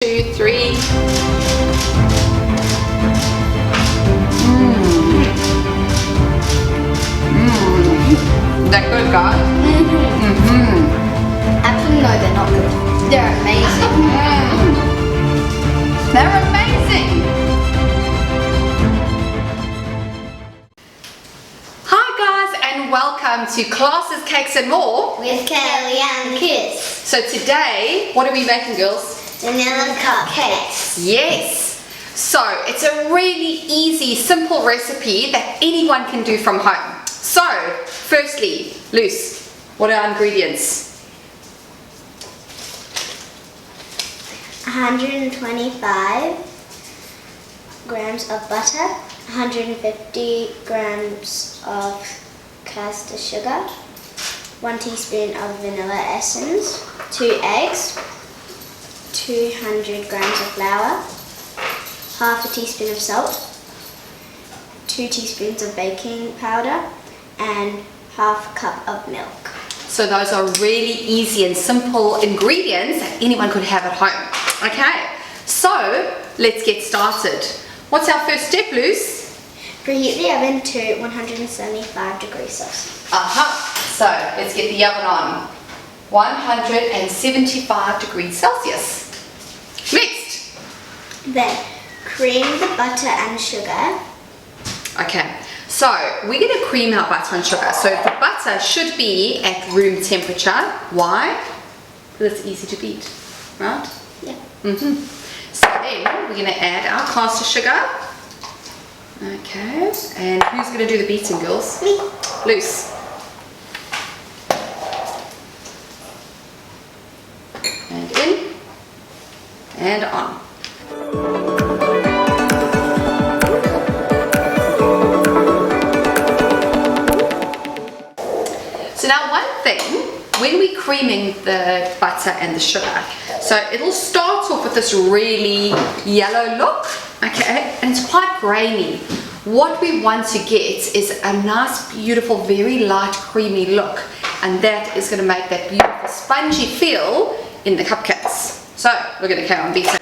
2, 3. Is that good, guys? Actually, no, they're not good. They're amazing. They're amazing. Hi guys, and welcome to Classes, Cakes and More With Kelly and the kids. So today, what are we making, girls? Vanilla cupcakes. Yes. So it's a really easy, simple recipe that anyone can do from home. So, firstly, Luce, what are our ingredients? 125 grams of butter, 150 grams of caster sugar, 1 teaspoon of vanilla essence, 2 eggs, 200 grams of flour, half a teaspoon of salt, 2 teaspoons of baking powder, and half a cup of milk. So those are really easy and simple ingredients that anyone could have at home. Okay, so let's get started. What's our first step, Luce? Preheat the oven to 175 degrees Celsius. So let's get the oven on. 175 degrees Celsius. Next. Then cream the butter and sugar. Okay, so we're going to cream our butter and sugar. So the butter should be at room temperature. Why? Because it's easy to beat, right? Yeah. So then we're going to add our caster sugar. Okay, and who's going to do the beating, girls? Me. Luce. And in. And on. So now one thing, when we're creaming the butter and the sugar, so it'll start off with this really yellow look, okay, and it's quite grainy. What we want to get is a nice, beautiful, very light, creamy look, and that is going to make that beautiful, spongy feel in the cupcakes. So we're going to carry on beating.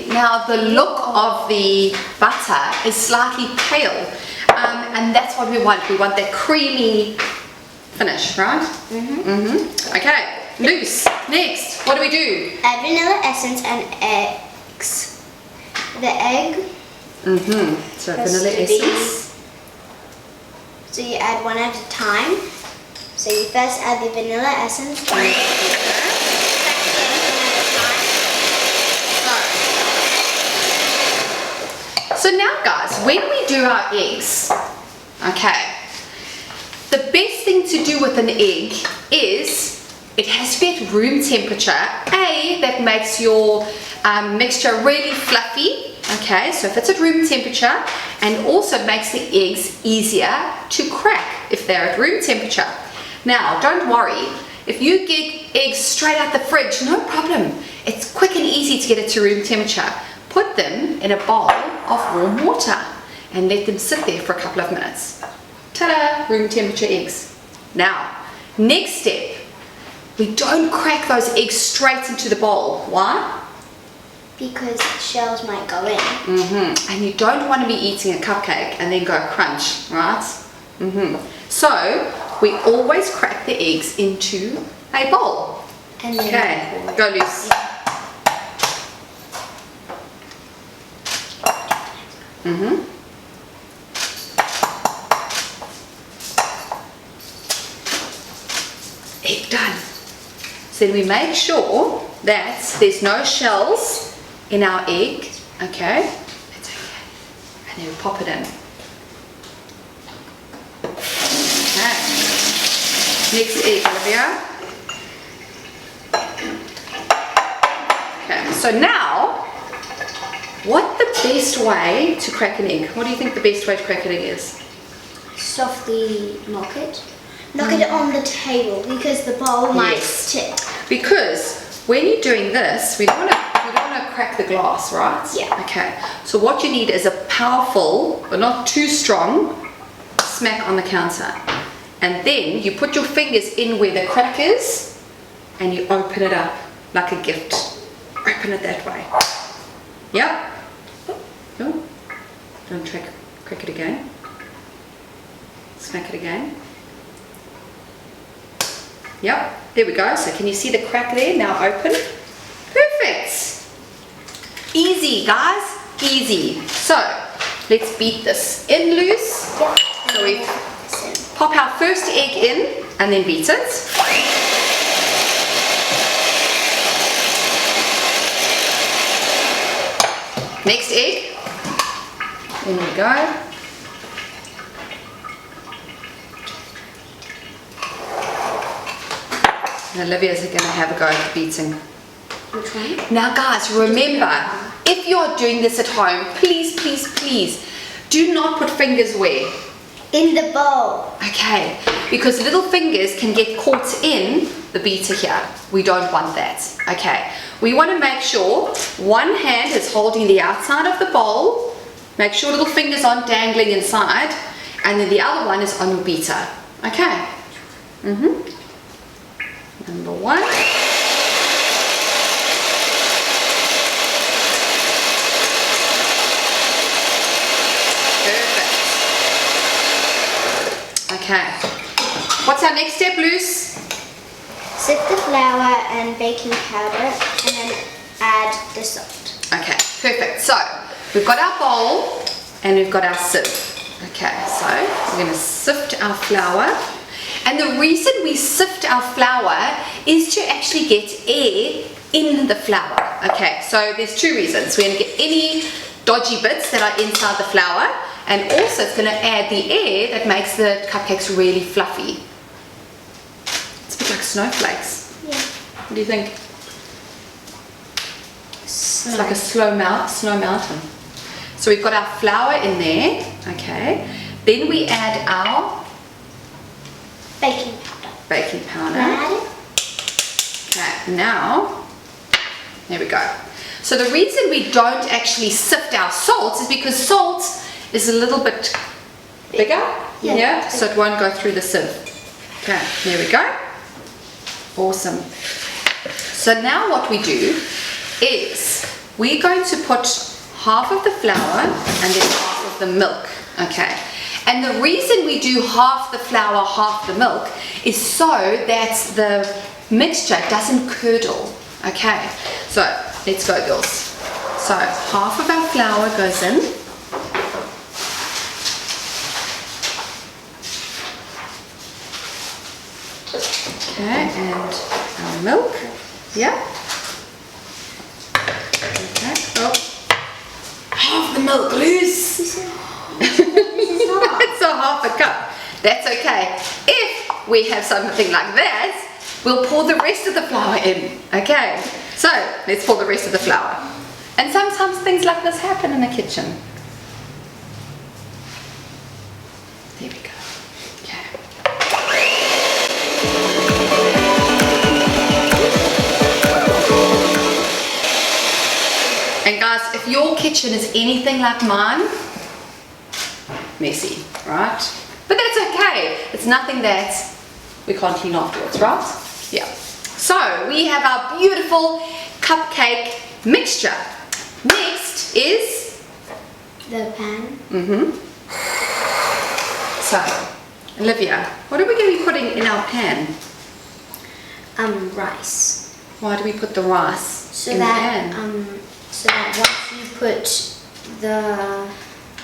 Now the look of the butter is slightly pale, and that's what we want. We want that creamy finish, right? Okay, Luce, next, what do we do? Add vanilla essence and eggs. The egg. So vanilla essence. So you add one at a time. So you first add the vanilla essence. So now guys, when we do our eggs, okay, the best thing to do with an egg is it has to be at room temperature. That makes your mixture really fluffy, okay, so if it's at room temperature, and also makes the eggs easier to crack if they're at room temperature. Now, don't worry, if you get eggs straight out the fridge, no problem. It's quick and easy to get it to room temperature. Put them in a bowl of warm water and let them sit there for a couple of minutes. Ta-da! Room temperature eggs. Now, next step, we don't crack those eggs straight into the bowl. Why? Because shells might go in. And you don't want to be eating a cupcake and then go crunch, right? So, we always crack the eggs into a bowl. And then okay, go Luce. Egg done. So then we make sure that there's no shells in our egg. Okay, that's okay. And then we pop it in. Okay. Next egg, Olivia. Okay, so now, what's the best way to crack an egg? What do you think the best way to crack an egg is? Softly knock it. Knock it on the table because the bowl might stick. Because when you're doing this, we don't want to crack the glass, right? Yeah. Okay. So what you need is a powerful, but not too strong, smack on the counter. And then you put your fingers in where the crack is and you open it up like a gift. Open it that way. Yep. Oh, don't crack it again. Smack it again. Yep, there we go. So can you see the crack there? Now open. Perfect. Easy, guys. Easy. So let's beat this in loose. Yep. So we pop our first egg in and then beat it. Next egg. In we go. And Olivia's going to have a go at beating. Which one? Now guys, remember, if you're doing this at home, please, please, please, do not put fingers where? In the bowl. Okay, because little fingers can get caught in the beater here. We don't want that. Okay, we want to make sure one hand is holding the outside of the bowl. Make sure little fingers aren't dangling inside. And then the other one is on your beater. Okay. Number one. Perfect. Okay. What's our next step, Luce? Sift the flour and baking powder and then add the salt. Okay, perfect. So we've got our bowl and we've got our sieve. Okay, so we're going to sift our flour. And the reason we sift our flour is to actually get air in the flour. Okay, so there's two reasons. We're going to get any dodgy bits that are inside the flour, and also it's going to add the air that makes the cupcakes really fluffy. It's a bit like snowflakes. Yeah. What do you think? It's like a snow mountain. So we've got our flour in there. Okay. Then we add our Baking powder. baking powder. Add it. Okay, now, there we go. So the reason we don't actually sift our salt is because salt is a little bit bigger. Yeah, so it won't go through the sieve. Okay, there we go. Awesome. So now what we do is we're going to put half of the flour and then half of the milk. Okay. And the reason we do half the flour, half the milk is so that the mixture doesn't curdle. Okay, so let's go, girls. So half of our flour goes in. Okay, and our milk. Yeah. Okay. Oh, half the milk loose. It's a half a cup. That's okay. If we have something like that, we'll pour the rest of the flour in. Okay, so let's pour the rest of the flour. And sometimes things like this happen in the kitchen. There we go. Okay. And guys, if your kitchen is anything like mine, messy, right? But that's okay. It's nothing that we can't clean afterwards, right? Yeah. So we have our beautiful cupcake mixture. Next is The pan. So, Olivia, what are we going to be putting in our pan? Rice. Why do we put the rice in the pan? So that once you put the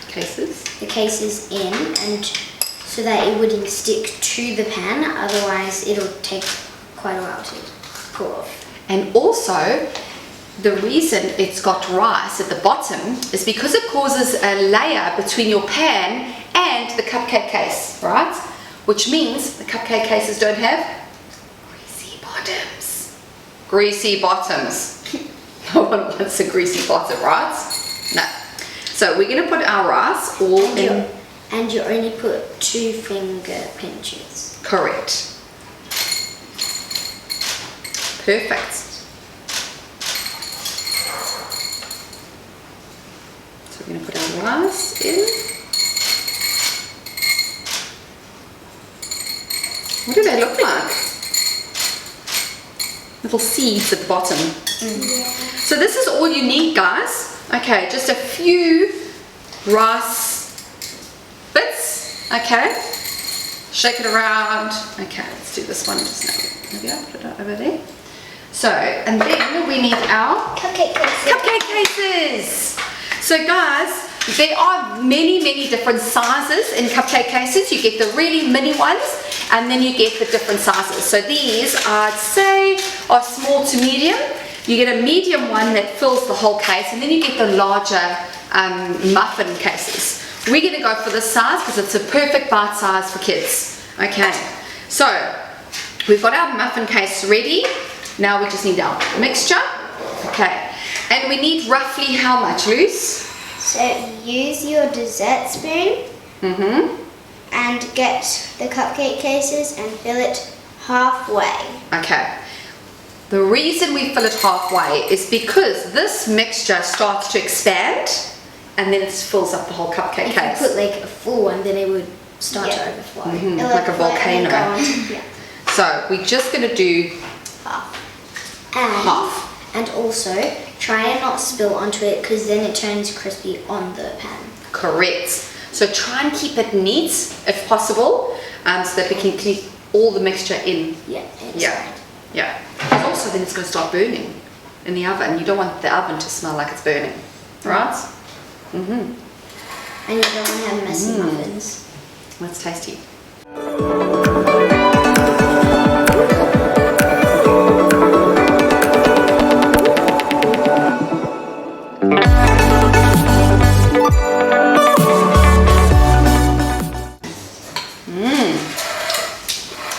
cases in, and so that it wouldn't stick to the pan, otherwise it'll take quite a while to cool off. And also, the reason it's got rice at the bottom is because it causes a layer between your pan and the cupcake case, right? Which means the cupcake cases don't have greasy bottoms. Greasy bottoms. No one wants a greasy bottom, right? No. So we're going to put our rice all in. And you only put 2 finger pinches. Correct. Perfect. So we're going to put our rice in. What do they look like? Little seeds at the bottom. Yeah. So this is all you need, guys. Okay, just a few rice bits. Okay, shake it around. Okay, let's do this one just now. Maybe I'll put it over there. So, and then we need our Cupcake cases. cupcake cases. So guys, there are many different sizes in cupcake cases. You get the really mini ones, and then you get the different sizes. So these, I'd say, are small to medium. You get a medium one that fills the whole case, and then you get the larger muffin cases. We're going to go for this size because it's a perfect bite size for kids. Okay, so we've got our muffin case ready. Now we just need our mixture. Okay, and we need roughly how much, Luce? So use your dessert spoon and get the cupcake cases and fill it halfway. Okay. The reason we fill it halfway is because this mixture starts to expand and then it fills up the whole cupcake case. If you put like a full one, then it would start to overflow. It'll Like a overflow and volcano. then go on. Yeah. So we're just going to do And, half. and also, try and not spill onto it because then it turns crispy on the pan. Correct. So try and keep it neat if possible, so that we can keep all the mixture in. Yeah. Yeah. Yeah. Because also then it's going to start burning in the oven. You don't want the oven to smell like it's burning, right? And you don't want to have messy muffins. That's tasty.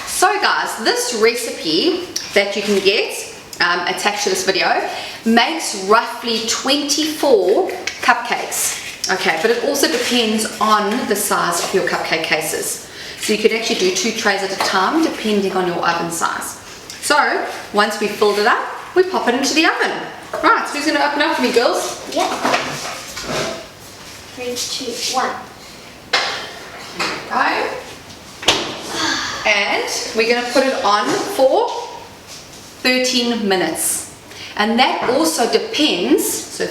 So guys, this recipe that you can get attached to this video makes roughly 24 cupcakes. Okay, but it also depends on the size of your cupcake cases. So you can actually do 2 trays at a time depending on your oven size. So once we've filled it up, we pop it into the oven. Right, so who's going to open up for me, girls? Yeah. 3, 2, 1. Go. And we're going to put it on for 13 minutes. And that also depends, so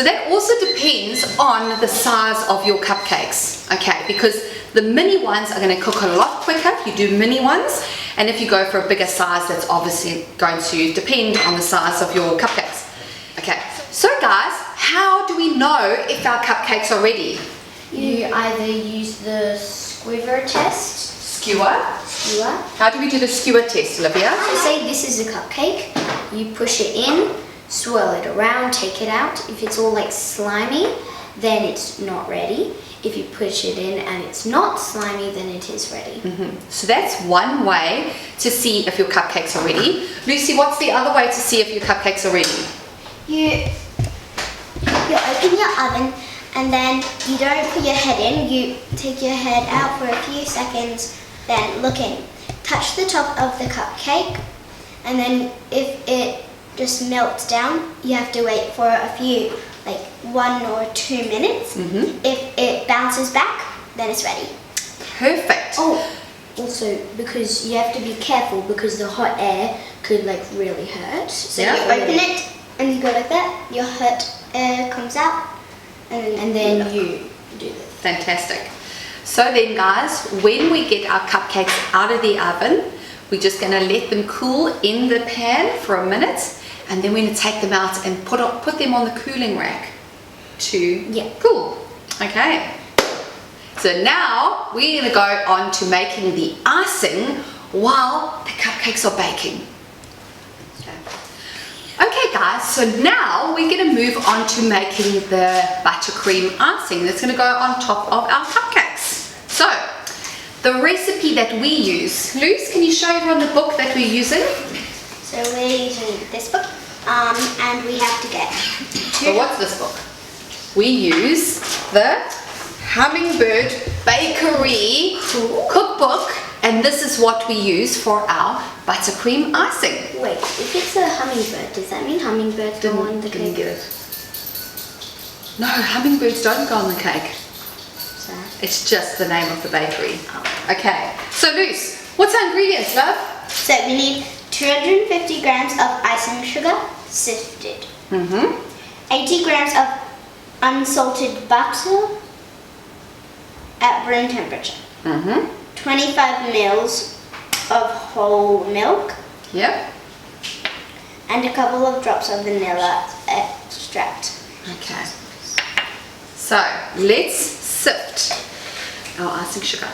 that also depends on the size of your cupcakes, okay? Because the mini ones are going to cook a lot quicker if you do mini ones, and if you go for a bigger size, that's obviously going to depend on the size of your cupcakes. Okay, so guys, how do we know if our cupcakes are ready? You either use the skewer test. Skewer. How do we do the skewer test, Olivia? So say this is a cupcake. You push it in, swirl it around, take it out. If it's all like slimy, then it's not ready. If you push it in and it's not slimy, then it is ready. So that's one way to see if your cupcakes are ready. Lucy, what's the other way to see if your cupcakes are ready? You open your oven and then you don't put your head in. You take your head out for a few seconds, then look in. Touch the top of the cupcake, and then if it just melts down, you have to wait for a few, like 1 or 2 minutes. If it bounces back, then it's ready. Perfect. Oh, also because you have to be careful because the hot air could like really hurt. So You open it and you go like that. Your hot air comes out, and then you do this. Fantastic. So then guys, when we get our cupcakes out of the oven, we're just going to let them cool in the pan for a minute, and then we're going to take them out and put them on the cooling rack to cool. Okay. So now we're going to go on to making the icing while the cupcakes are baking. Okay guys, so now we're going to move on to making the buttercream icing that's going to go on top of our cupcakes. So, the recipe that we use. Luce, can you show everyone the book that we're using? So we're using this book, and we have to get 2. So what's this book? We use the Hummingbird Bakery cookbook, and this is what we use for our buttercream icing. Wait, if it's a hummingbird, does that mean hummingbirds go on the cake? Get it. No, hummingbirds don't go on the cake. Sad. It's just the name of the bakery. Okay, so Luce, what's our ingredients, love? So we need 250 grams of icing sugar, sifted. 80 grams of unsalted butter at room temperature. 25 mils of whole milk. Yep. And a couple of drops of vanilla extract. Okay. So let's sift our icing sugar.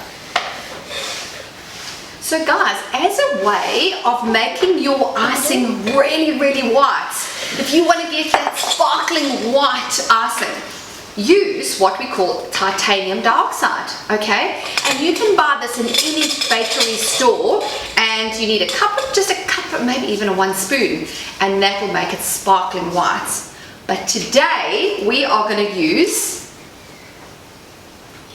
So guys, as a way of making your icing really, really white, if you want to get that sparkling white icing, use what we call titanium dioxide, okay? And you can buy this in any bakery store, and you need a cup, just a cup, maybe even a 1 spoon, and that will make it sparkling white. But today we are going to use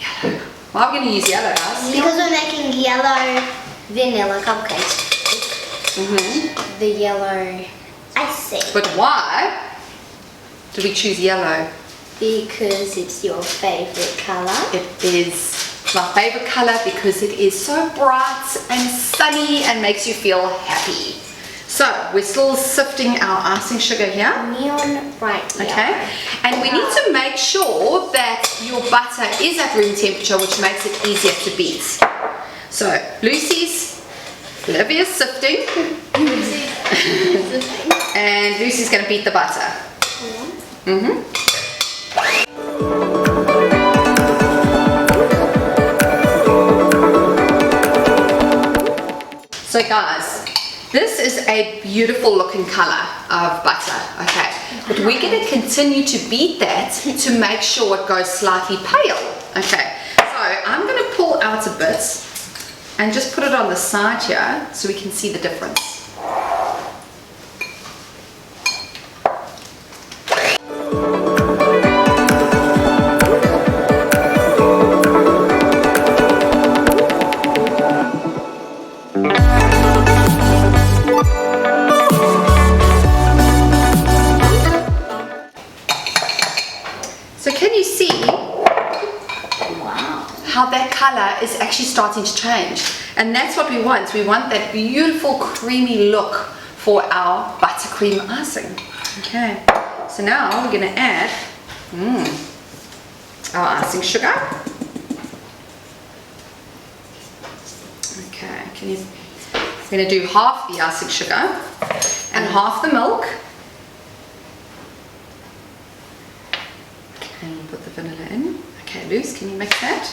yellow. Why are we going to use yellow, guys? Because we're making yellow Vanilla cupcakes. The yellow. icing. But why do we choose yellow? Because it's your favorite colour. It is my favorite color because it is so bright and sunny and makes you feel happy. So we're still sifting our icing sugar here. Neon bright yellow. Okay, and we need to make sure that your butter is at room temperature, which makes it easier to beat. So Olivia's sifting, and Lucy's going to beat the butter. So guys, this is a beautiful looking color of butter, okay? But we're going to continue to beat that to make sure it goes slightly pale, okay? So I'm going to pull out a bit and just put it on the side here so we can see the difference. So can you see how that color is actually starting to change? And that's what we want. We want that beautiful creamy look for our buttercream icing. Okay, so now we're going to add our icing sugar. Okay, we're going to do half the icing sugar and half the milk. And put the vanilla in. Okay, Luce, can you mix that?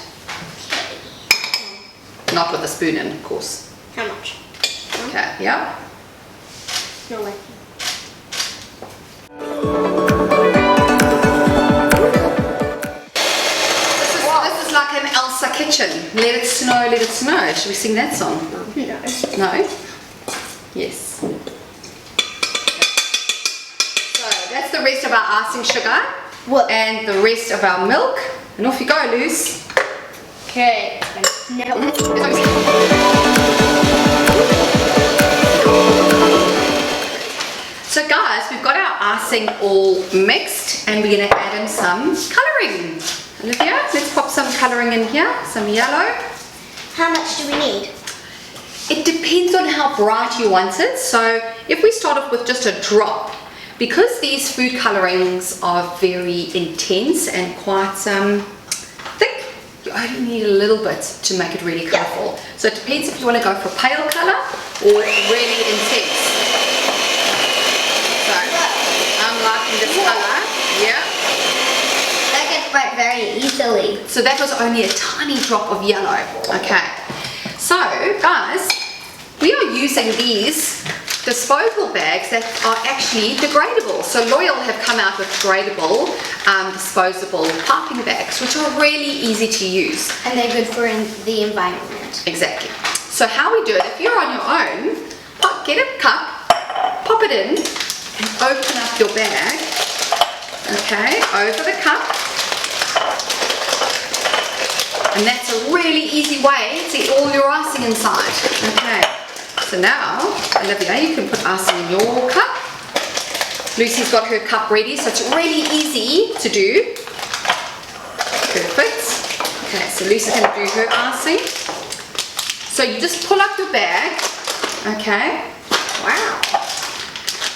Not with a spoon in, of course. How much? Okay, yeah. No way. This is like an Elsa kitchen. Let it snow, let it snow. Should we sing that song? No. No? Yes. So that's the rest of our icing sugar. And the rest of our milk. And off you go, Luce. Okay. Now. So guys, we've got our icing all mixed and we're going to add in some colouring. Olivia, let's pop some colouring in here, some yellow. How much do we need? It depends on how bright you want it. So if we start off with just a drop, because these food colourings are very intense and quite thick, you only need a little bit to make it really colourful. So it depends if you want to go for a pale colour or really intense. So I'm liking this colour, yeah. That gets bright very easily. So that was only a tiny drop of yellow. Okay. So guys, we are using these disposable bags that are actually degradable. So Loyal have come out with degradable disposable piping bags, which are really easy to use. And they're good for the environment. Exactly. So how we do it, if you're on your own, get a cup, pop it in, and open up your bag, okay, over the cup. And that's a really easy way to get all your icing inside. Okay. So now, Olivia, you can put icing in your cup. Lucy's got her cup ready, so it's really easy to do. Perfect. Okay, so Lucy's going to do her icing. So you just pull up your bag, okay? Wow.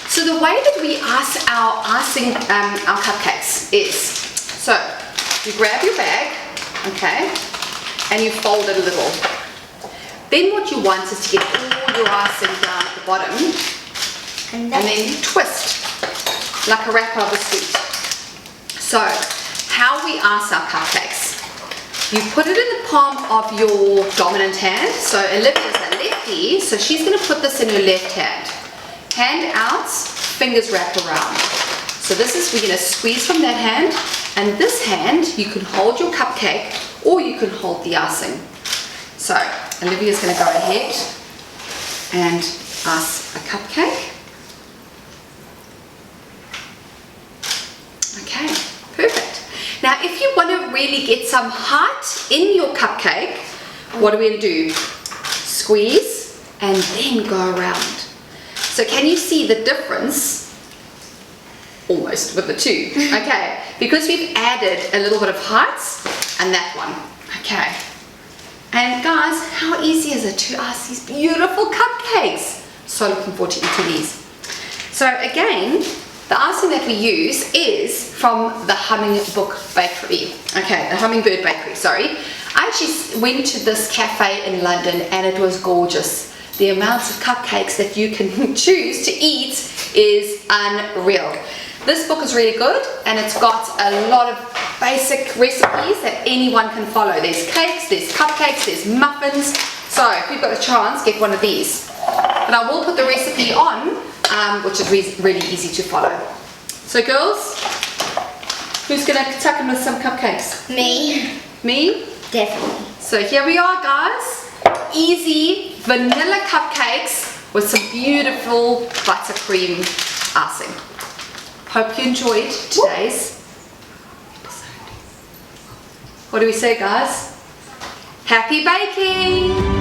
So the way that we ice our icing, our cupcakes is, so you grab your bag, okay, and you fold it a little. Then what you want is to get all your icing down at the bottom, and then you twist like a wrapper of a sweet. So how we ice our cupcakes, you put it in the palm of your dominant hand. So Olivia's a lefty, so she's going to put this in her left hand. Hand out, fingers wrap around. So this is, we're going to squeeze from that hand, and this hand you can hold your cupcake or you can hold the icing. So Olivia's going to go ahead and ice a cupcake. Okay, perfect. Now if you want to really get some height in your cupcake, what are we going to do? Squeeze and then go around. So can you see the difference? Almost with the two. Okay, because we've added a little bit of height and that one. Okay. And guys, how easy is it to ice these beautiful cupcakes? So looking forward to eating these. So again, the icing that we use is from the Hummingbird Bakery. Okay, the Hummingbird Bakery, sorry. I actually went to this cafe in London and it was gorgeous. The amounts of cupcakes that you can choose to eat is unreal. This book is really good and it's got a lot of basic recipes that anyone can follow. There's cakes, there's cupcakes, there's muffins. So if you've got a chance, get one of these. But I will put the recipe on, which is really easy to follow. So girls, who's going to tuck in with some cupcakes? Me. Me? Definitely. So here we are, guys. Easy vanilla cupcakes with some beautiful buttercream icing. Hope you enjoyed today's episode. What do we say, guys? Happy baking!